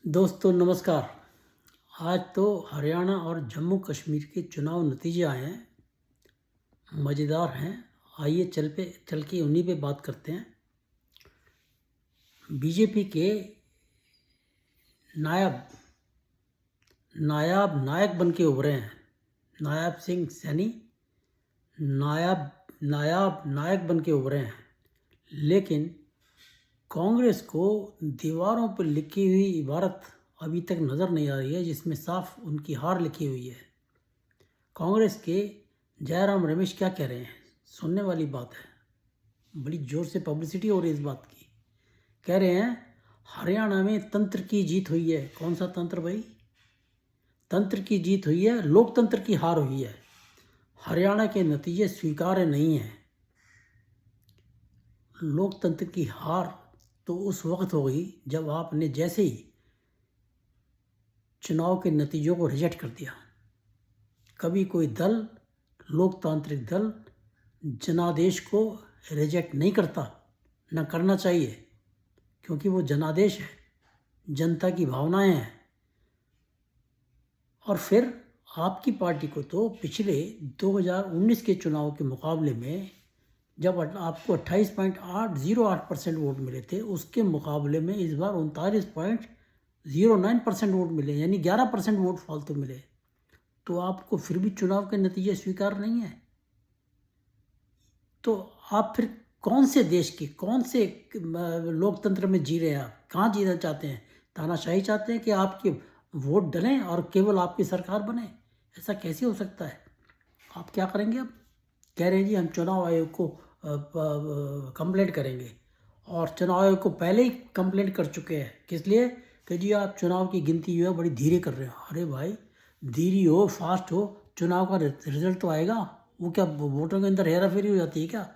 दोस्तों नमस्कार। आज तो हरियाणा और जम्मू कश्मीर के चुनाव नतीजे आए हैं, मज़ेदार हैं। आइए चल के उन्हीं पे बात करते हैं। बीजेपी के नायब नायब नायक बन के उभरे हैं। नायब सिंह सैनी नायब नायब नायक बन के उभरे हैं, लेकिन कांग्रेस को दीवारों पर लिखी हुई इबारत अभी तक नज़र नहीं आ रही है, जिसमें साफ उनकी हार लिखी हुई है। कांग्रेस के जयराम रमेश क्या कह रहे हैं, सुनने वाली बात है। बड़ी ज़ोर से पब्लिसिटी हो रही है इस बात की। कह रहे हैं हरियाणा में तंत्र की जीत हुई है। कौन सा तंत्र भाई? तंत्र की जीत हुई है, लोकतंत्र की हार हुई है। हरियाणा के नतीजे स्वीकार्य नहीं हैं। लोकतंत्र की हार तो उस वक्त हो गई जब आपने जैसे ही चुनाव के नतीजों को रिजेक्ट कर दिया। कभी कोई दल, लोकतांत्रिक दल, जनादेश को रिजेक्ट नहीं करता, न करना चाहिए, क्योंकि वो जनादेश है, जनता की भावनाएं हैं। और फिर आपकी पार्टी को तो पिछले 2019 के चुनाव के मुकाबले में जब आपको 28.08% वोट मिले थे, उसके मुकाबले में इस बार 39.09% वोट मिले, यानी 11% वोट फालतू मिले। तो आपको फिर भी चुनाव के नतीजे स्वीकार नहीं है, तो आप फिर कौन से देश के, कौन से लोकतंत्र में जी रहे हैं? आप कहाँ जीना चाहते हैं? तानाशाही चाहते हैं कि आपके वोट डलें और केवल आपकी सरकार बने? ऐसा कैसे हो सकता है? आप क्या करेंगे? अब कह रहे हैं जी हम चुनाव आयोग को कंप्लेंट करेंगे, और चुनाव आयोग को पहले ही कंप्लेंट कर चुके हैं। किस लिए? कि जी आप चुनाव की गिनती जो है बड़ी धीरे कर रहे हो। अरे भाई, धीरे हो फास्ट हो, चुनाव का रिजल्ट तो आएगा। वो क्या वोटों के अंदर हेरा फेरी हो जाती है क्या?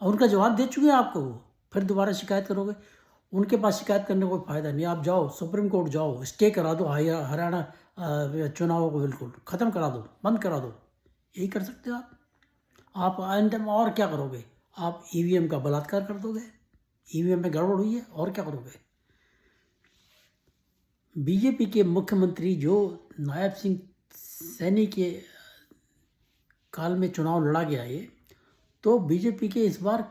और उनका जवाब दे चुके हैं आपको, वो फिर दोबारा शिकायत करोगे? उनके पास शिकायत करने का कोई फ़ायदा नहीं। आप जाओ सुप्रीम कोर्ट जाओ, स्टे करा दो हरियाणा चुनावों को, बिल्कुल ख़त्म करा दो, बंद करा दो। यही कर सकते हो आप अंतिम। और क्या करोगे? आप ईवीएम का बलात्कार कर दोगे। ईवीएम में गड़बड़ हुई है, और क्या करोगे? बीजेपी के मुख्यमंत्री जो नायब सिंह सैनी के काल में चुनाव लड़ा गया ये, तो बीजेपी के इस बार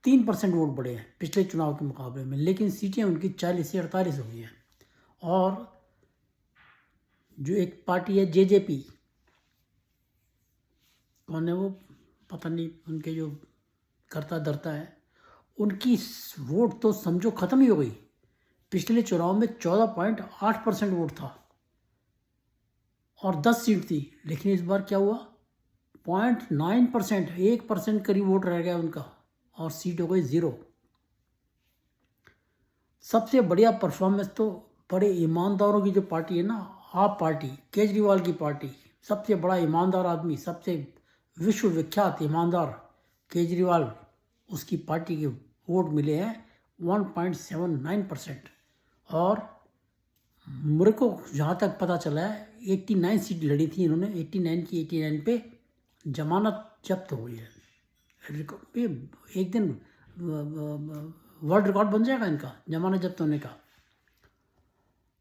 3% वोट बढ़े हैं पिछले चुनाव के मुकाबले में, लेकिन सीटें उनकी 40 से 48 हुई हैं। और जो एक पार्टी है जेजेपी, कौन है वो पता नहीं, उनके जो करता धरता है, उनकी वोट तो समझो ख़त्म ही हो गई। पिछले चुनाव में 14.8% वोट था और 10 सीट थी, लेकिन इस बार क्या हुआ? 0.9%, 1% करीब वोट रह गया उनका, और सीट हो गई 0। सबसे बढ़िया परफॉर्मेंस तो बड़े ईमानदारों की जो पार्टी है ना, आप पार्टी, केजरीवाल की पार्टी, सबसे बड़ा ईमानदार आदमी, सबसे विश्वविख्यात ईमानदार केजरीवाल, उसकी पार्टी के वोट मिले हैं 1.79%। और मेरे को जहाँ तक पता चला है 89 सीट लड़ी थी इन्होंने, 89 की 89 पे जमानत जब्त हो गई है। एक दिन वर्ल्ड रिकॉर्ड बन जाएगा इनका जमानत जब्त होने का।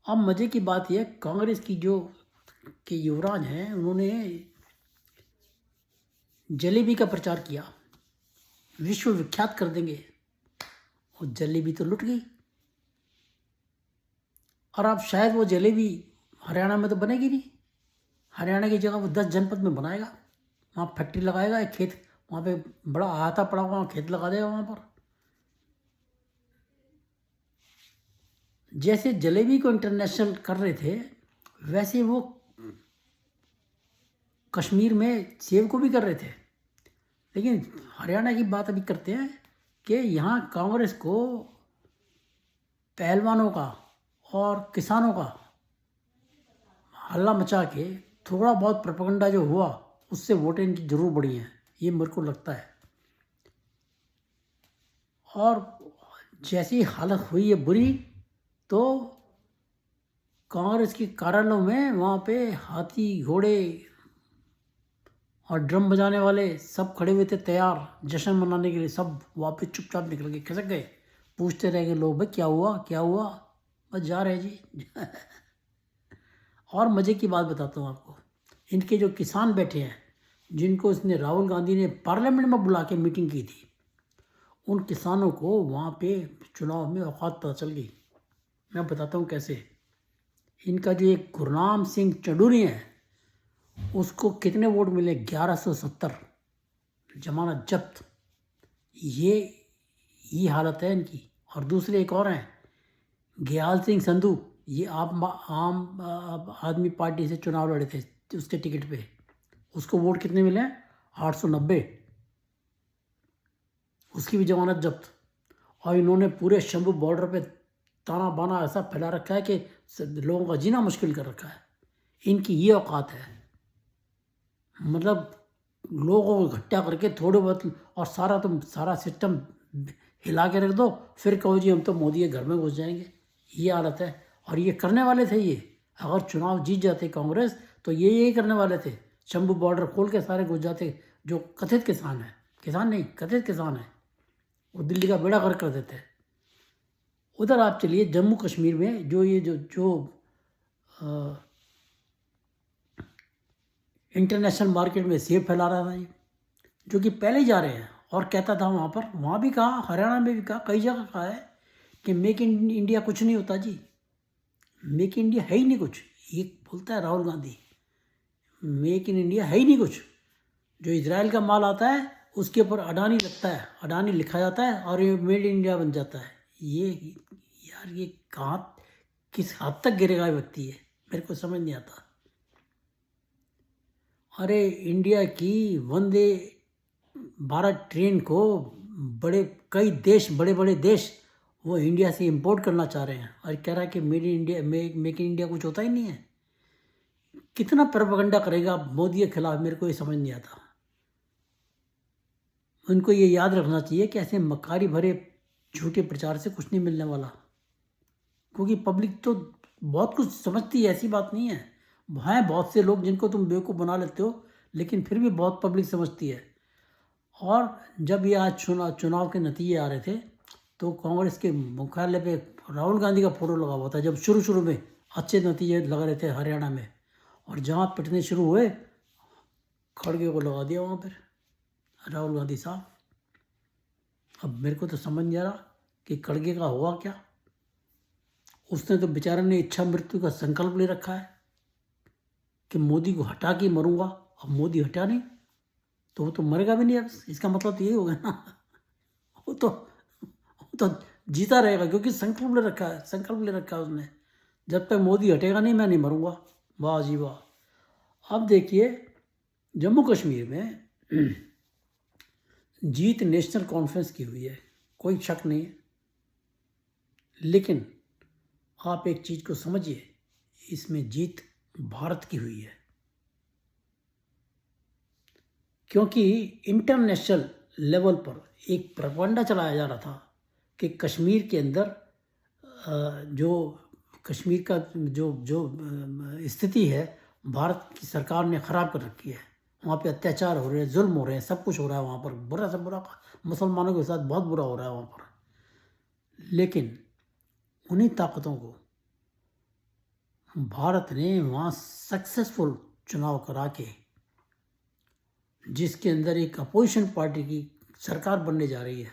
अब मज़े की बात यह, कांग्रेस की जो के युवराज हैं, उन्होंने जलेबी का प्रचार किया, विश्व विख्यात कर देंगे, और जलेबी तो लुट गई। और अब शायद वो जलेबी हरियाणा में तो बनेगी नहीं, हरियाणा की जगह वो 10 जनपद में बनाएगा, वहाँ फैक्ट्री लगाएगा, एक खेत वहाँ पे बड़ा अहाता पड़ा हुआ खेत लगा देगा वहाँ पर। जैसे जलेबी को इंटरनेशनल कर रहे थे, वैसे वो कश्मीर में सेब को भी कर रहे थे। लेकिन हरियाणा की बात अभी करते हैं कि यहाँ कांग्रेस को पहलवानों का और किसानों का हल्ला मचा के थोड़ा बहुत प्रोपेगेंडा जो हुआ, उससे वोटें इनकी जरूर बढ़ी हैं, ये मेरे को लगता है। और जैसी हालत हुई है बुरी, तो कांग्रेस के कार्यालयों में वहाँ पे हाथी घोड़े और ड्रम बजाने वाले सब खड़े हुए थे तैयार जश्न मनाने के लिए। सब वापस चुपचाप निकल गए, खिसक गए। पूछते रह गए लोग, भाई क्या हुआ क्या हुआ? बस जा रहे हैं जी। और मज़े की बात बताता हूँ आपको, इनके जो किसान बैठे हैं, जिनको इसने राहुल गांधी ने पार्लियामेंट में बुला के मीटिंग की थी, उन किसानों को वहाँ पे चुनाव में औकात पता चल गई। मैं बताता हूँ कैसे। इनका जो एक गुरनाम सिंह चंडूरी है, उसको कितने वोट मिले? 1170, जमानत जब्त। ये ये हालत है इनकी। और दूसरे एक और हैं, ग्याल सिंह संधू, ये आम आदमी पार्टी से चुनाव लड़े थे उसके टिकट पे। उसको वोट कितने मिले? 890, उसकी भी जमानत जब्त। और इन्होंने पूरे शंभू बॉर्डर पे ताना बाना ऐसा फैला रखा है कि लोगों का जीना मुश्किल कर रखा है। इनकी ये औकात है, मतलब लोगों को इकट्ठा करके थोड़े बहुत, और सारा सिस्टम हिला के रख दो, फिर कहो जी हम तो मोदी के घर में घुस जाएंगे। ये हालत है। और ये करने वाले थे ये, अगर चुनाव जीत जाते कांग्रेस तो ये यही करने वाले थे, शंभू बॉर्डर खोल के सारे घुस जाते। जो कथित किसान है, किसान नहीं कथित किसान है, वो दिल्ली का बेड़ा गर्क कर देते हैं। उधर आप चलिए जम्मू कश्मीर में, जो ये जो जो इंटरनेशनल मार्केट में सेब फैला रहा था ये, जो कि पहले ही जा रहे हैं। और कहता था वहाँ पर, वहाँ भी कहा, हरियाणा में भी कहा, कई जगह कहा है कि मेक इन इंडिया कुछ नहीं होता जी, मेक इन इंडिया है ही नहीं कुछ। ये बोलता है Rahul Gandhi, make in India है ही नहीं कुछ। जो इजराइल का माल आता है उसके ऊपर अडानी लगता है, अडानी लिखा जाता है और ये मेड इन इंडिया बन जाता है। ये यार, ये कहाँ किस हद तक गिरेगा ये व्यक्ति है, मेरे को समझ नहीं आता। अरे इंडिया की वंदे भारत ट्रेन को कई देश, बड़े बड़े देश वो इंडिया से इंपोर्ट करना चाह रहे हैं, और कह रहा है कि made in India, make in India कुछ होता ही नहीं है। कितना प्रोपेगेंडा करेगा मोदी के खिलाफ, मेरे को ये समझ नहीं आता। उनको ये याद रखना चाहिए कि ऐसे मक्कारी भरे झूठे प्रचार से कुछ नहीं मिलने वाला, क्योंकि पब्लिक तो बहुत कुछ समझती है, ऐसी बात नहीं है। हैं बहुत से लोग जिनको तुम बेवकूफ़ बना लेते हो, लेकिन फिर भी बहुत पब्लिक समझती है। और जब ये आज चुनाव के नतीजे आ रहे थे, तो कांग्रेस के मुख्यालय पे राहुल गांधी का फोटो लगा हुआ था। जब शुरू में अच्छे नतीजे लग रहे थे हरियाणा में, और जहाँ पिटने शुरू हुए, खड़गे को लगा दिया वहाँ पर राहुल गांधी साहब। अब मेरे को तो समझ नहीं आ रहा कि खड़गे का हुआ क्या। उसने तो बेचारे ने इच्छा मृत्यु का संकल्प ले रखा है कि मोदी को हटा के मरूंगा। अब मोदी हटा नहीं तो वो तो मरेगा भी नहीं। अब इसका मतलब तो यही होगा ना, वो तो जीता रहेगा, क्योंकि संकल्प ले रखा है, संकल्प ले रखा है उसने, जब तक मोदी हटेगा नहीं मैं नहीं मरूंगा। वाह जी वाह। अब देखिए जम्मू कश्मीर में जीत नेशनल कॉन्फ्रेंस की हुई है, कोई शक नहीं है, लेकिन आप एक चीज़ को समझिए, इसमें जीत भारत की हुई है, क्योंकि इंटरनेशनल लेवल पर एक प्रोपेगेंडा चलाया जा रहा था कि कश्मीर के अंदर जो कश्मीर का जो जो स्थिति है, भारत की सरकार ने ख़राब कर रखी है। वहाँ पे अत्याचार हो रहे हैं, जुल्म हो रहे हैं, सब कुछ हो रहा है वहाँ पर, बुरा से बुरा, मुसलमानों के साथ बहुत बुरा हो रहा है वहाँ पर। लेकिन उन्हीं ताकतों को भारत ने वहाँ सक्सेसफुल चुनाव करा के, जिसके अंदर एक अपोजिशन पार्टी की सरकार बनने जा रही है,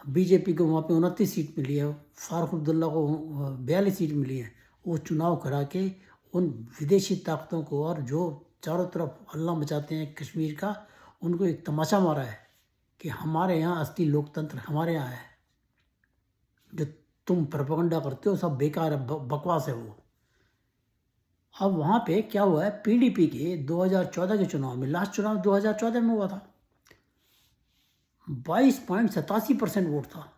बीजेपी को वहाँ पे 29 सीट मिली है, फारूक अब्दुल्ला को 42 सीट मिली है। वो चुनाव करा के उन विदेशी ताकतों को, और जो चारों तरफ हल्ला मचाते हैं कश्मीर का, उनको एक तमाचा मारा है कि हमारे यहाँ असली लोकतंत्र हमारे यहाँ है, जो तुम प्रोपेगेंडा करते हो सब बेकार है, बकवास है वो। अब वहाँ पे क्या हुआ है, पीडीपी के 2014 के चुनाव में, लास्ट चुनाव 2014 में हुआ था, 22.87% वोट था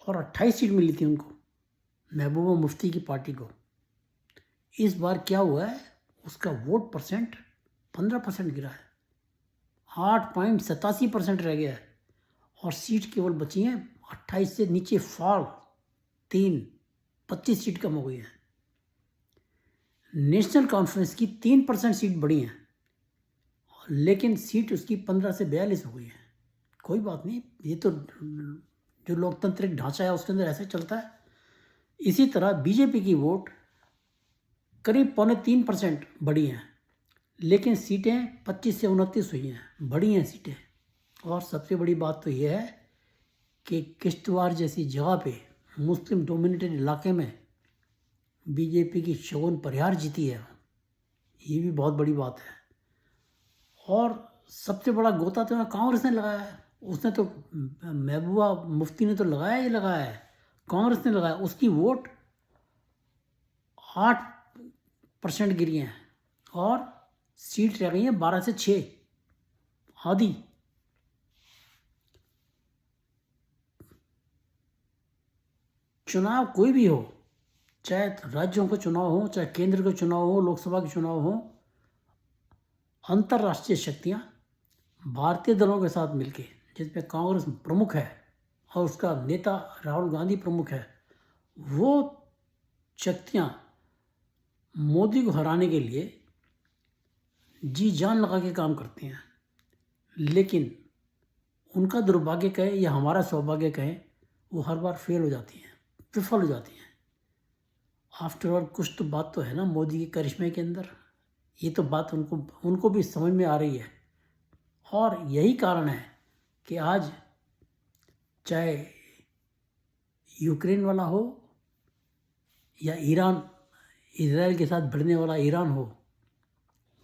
और 28 सीट मिली थी उनको, महबूबा मुफ्ती की पार्टी को। इस बार क्या हुआ है, उसका वोट परसेंट 15% गिरा है, 8.87% रह गया है, और सीट केवल बची हैं 28 से नीचे फॉल, 25 सीट कम हो गई है। नेशनल कॉन्फ्रेंस की 3% सीट बढ़ी है, लेकिन सीट उसकी 15 से 42 हो गई है। कोई बात नहीं, ये तो जो लोकतांत्रिक ढांचा है उसके अंदर ऐसे चलता है। इसी तरह बीजेपी की वोट करीब 3.25% बढ़ी हैं, लेकिन सीटें 25 से 29 हुई हैं, बढ़ी हैं सीटें। और सबसे बड़ी बात तो यह है कि किश्तवाड़ जैसी जगह पे मुस्लिम डोमिनेटेड इलाके में बीजेपी की शगुन परिहार जीती है, ये भी बहुत बड़ी बात है। और सबसे बड़ा गोता तो कांग्रेस ने लगाया है, उसने तो महबूबा मुफ्ती ने तो लगाया ही लगाया है, कांग्रेस ने लगाया। उसकी वोट 8% गिरी हैं और सीट रह गई है 12 से 6, आधी। चुनाव कोई भी हो, चाहे राज्यों के चुनाव हो, चाहे केंद्र के चुनाव हो, लोकसभा के चुनाव हो, अंतर्राष्ट्रीय शक्तियां भारतीय दलों के साथ मिलके, जिसमें कांग्रेस प्रमुख है और उसका नेता राहुल गांधी प्रमुख है, वो शक्तियां मोदी को हराने के लिए जी जान लगा के काम करती हैं। लेकिन उनका दुर्भाग्य कहे या हमारा सौभाग्य कहे, वो हर बार फेल हो जाती हैं, विफल हो जाती हैं। आफ्टर ऑल कुछ तो बात तो है ना मोदी के करिश्मे के अंदर, ये तो बात उनको भी समझ में आ रही है। और यही कारण है कि आज चाहे यूक्रेन वाला हो या ईरान, इजराइल के साथ भिड़ने वाला ईरान हो,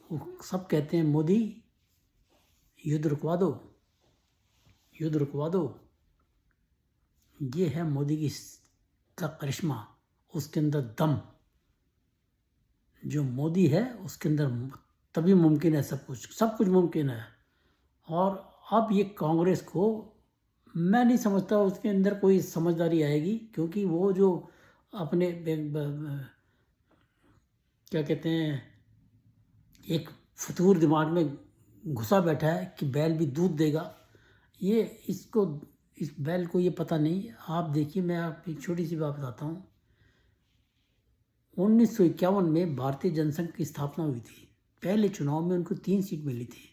वो सब कहते हैं मोदी युद्ध रुकवा दो, युद्ध रुकवा दो। ये है मोदी का करिश्मा, उसके अंदर दम। जो मोदी है उसके अंदर तभी मुमकिन है सब कुछ मुमकिन है। और अब ये कांग्रेस को मैं नहीं समझता उसके अंदर कोई समझदारी आएगी, क्योंकि वो जो अपने क्या कहते हैं, एक फतूर दिमाग में घुसा बैठा है कि बैल भी दूध देगा। इस बैल को ये पता नहीं। आप देखिए, मैं आपको एक छोटी सी बात बताता हूँ। 1951 में भारतीय जनसंघ की स्थापना हुई थी। पहले चुनाव में उनको 3 सीट मिली थी।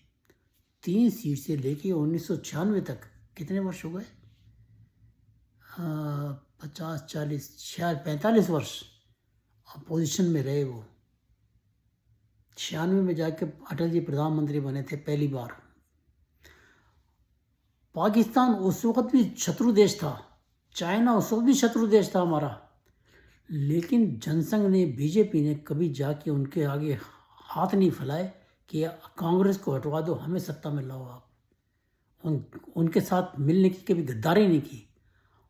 3 सीट से लेके 1996 तक कितने वर्ष हो गए? 50, 40, 45 वर्ष अपोजिशन में रहे वो। 96 में जाके अटल जी प्रधानमंत्री बने थे पहली बार। पाकिस्तान उस वक्त भी शत्रु देश था, चाइना उस वक्त भी शत्रु देश था हमारा, लेकिन जनसंघ ने, बीजेपी ने कभी जाके उनके आगे हाथ नहीं फैलाए कि कांग्रेस को हटवा दो, हमें सत्ता में लाओ आप। उनके साथ मिलने की कभी गद्दारी नहीं की।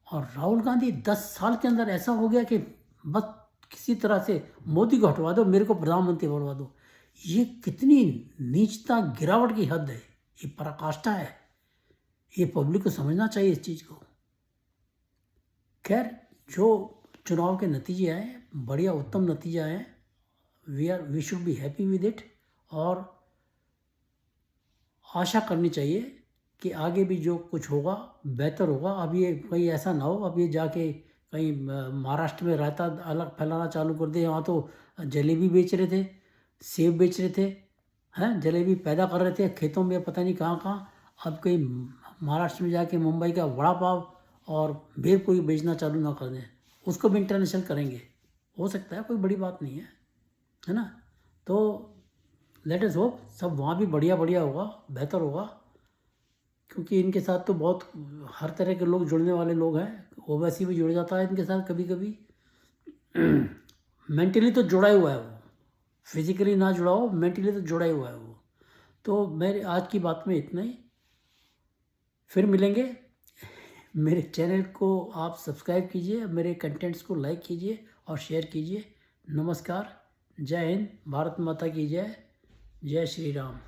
और राहुल गांधी 10 साल के अंदर ऐसा हो गया कि बस किसी तरह से मोदी को हटवा दो, मेरे को प्रधानमंत्री बनवा दो। ये कितनी नीचता, गिरावट की हद है, ये पराकाष्ठा है। ये पब्लिक को समझना चाहिए इस चीज़ को। खैर, जो चुनाव के नतीजे आए, बढ़िया उत्तम नतीजे आए, we should be happy with it. और आशा करनी चाहिए कि आगे भी जो कुछ होगा बेहतर होगा। अब ये कहीं ऐसा ना हो, अब ये जाके कहीं महाराष्ट्र में रायता अलग फैलाना चालू कर दे। वहाँ तो जलेबी बेच रहे थे, सेब बेच रहे थे, हैं, जलेबी पैदा कर रहे थे खेतों में, पता नहीं कहाँ कहाँ। अब कहीं महाराष्ट्र में जाके मुंबई का वड़ा पाव और भेलपूरी बेचना चालू ना कर दें, उसको भी इंटरनेशनल करेंगे। हो सकता है, कोई बड़ी बात नहीं है ना। तो लेट अस होप सब वहाँ भी बढ़िया बढ़िया होगा, बेहतर होगा, क्योंकि इनके साथ तो बहुत हर तरह के लोग जुड़ने वाले लोग हैं। ओवैसी भी जुड़ जाता है इनके साथ कभी कभी। मेंटली तो जुड़ा ही हुआ है वो, फिजिकली ना जुड़ा हो, मेंटली तो जुड़ा ही हुआ है वो। तो मेरे आज की बात में इतना ही, फिर मिलेंगे। मेरे चैनल को आप सब्सक्राइब कीजिए, मेरे कंटेंट्स को लाइक कीजिए और शेयर कीजिए। नमस्कार, जय हिंद, भारत माता की जय, जय श्री राम।